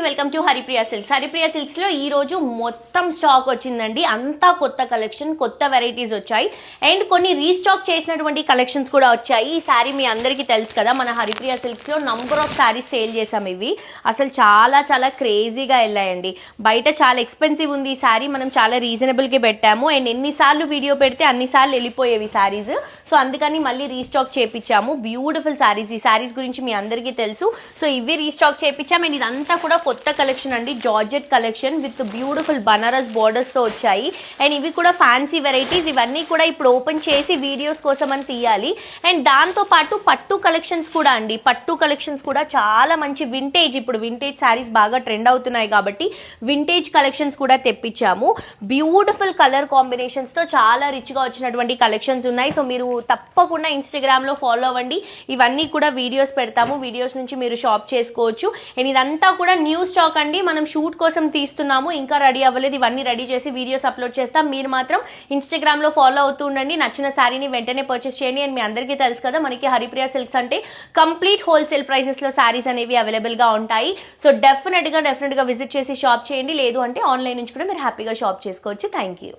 Welcome to Haripriya silks. Haripriya silks లో ఈ రోజు మొత్తం స్టాక్ వచ్చిందండి. అంతా కొత్త కలెక్షన్, కొత్త వెరైటీస్ వచ్చాయి అండ్ కొన్ని రీస్టాక్ చేసినటువంటి కలెక్షన్స్ కూడా వచ్చాయి. ఈ సారీ మీ అందరికీ తెలుసు కదా, మన హరిప్రియ సిల్క్స్ లో నంబర్ ఆఫ్ సారీస్ సేల్ చేసాం. ఇవి అసలు చాలా చాలా క్రేజీగా వెళ్ళాయండి. బయట చాలా ఎక్స్పెన్సివ్ ఉంది ఈ సారీ, మనం చాలా రీజనబుల్ కి పెట్టాము అండ్ ఎన్నిసార్లు వీడియో పెడితే అన్నిసార్లు వెళ్ళిపోయేవి సారీస్. సో అందుకని మళ్ళీ రీస్టాక్ చేపించాము. బ్యూటిఫుల్ సారీస్, ఈ సారీస్ గురించి మీ అందరికీ తెలుసు. సో ఇవి రీస్టాక్ చేపించాము అండ్ ఇదంతా కూడా కొత్త కలెక్షన్ అండి. Georgette collection with beautiful Banaras borders తో వచ్చాయి అండ్ ఇవి కూడా ఫ్యాన్సీ వెరైటీస్. ఇవన్నీ కూడా ఇప్పుడు ఓపెన్ చేసి వీడియోస్ కోసం అని తీయాలి. అండ్ దాంతో పాటు పట్టు కలెక్షన్స్ కూడా అండి. పట్టు కలెక్షన్స్ కూడా చాలా మంచి వింటేజ్, ఇప్పుడు వింటేజ్ సారీస్ బాగా ట్రెండ్ అవుతున్నాయి కాబట్టి వింటేజ్ కలెక్షన్స్ కూడా తెప్పించాము. బ్యూటిఫుల్ కలర్ కాంబినేషన్స్ తో చాలా రిచ్ గా వచ్చినటువంటి కలెక్షన్స్ ఉన్నాయి. సో మీరు తప్పకుండా ఇన్స్టాగ్రామ్ లో ఫాలో అవ్వండి. ఇవన్నీ కూడా వీడియోస్ పెడతాము, వీడియోస్ నుంచి మీరు షాప్ చేసుకోవచ్చు. అండ్ ఇదంతా కూడా న్యూ స్టాక్ అండి. మనం షూట్ కోసం తీస్తున్నాము, ఇంకా రెడీ అవ్వలేదు. ఇవన్నీ రెడీ చేసి వీడియోస్ అప్లోడ్ చేస్తాం. మీరు మాత్రం ఇన్స్టాగ్రామ్ లో ఫాలో అవుతూ ఉండండి. నచ్చిన శారీని వెంటనే పర్చేస్ చేయండి. అండ్ మీ అందరికీ తెలుసు కదా, మనకి హరిప్రియ సిల్క్స్ అంటే కంప్లీట్ హోల్సేల్ ప్రైసెస్ లో శారీస్ అనేవి అవైలబుల్ గా ఉంటాయి. సో డెఫినెట్ గా విజిట్ చేసి షాప్ చేయండి. లేదు అంటే ఆన్లైన్ నుంచి కూడా మీరు హ్యాపీగా షాప్ చేసుకోవచ్చు. Thank you.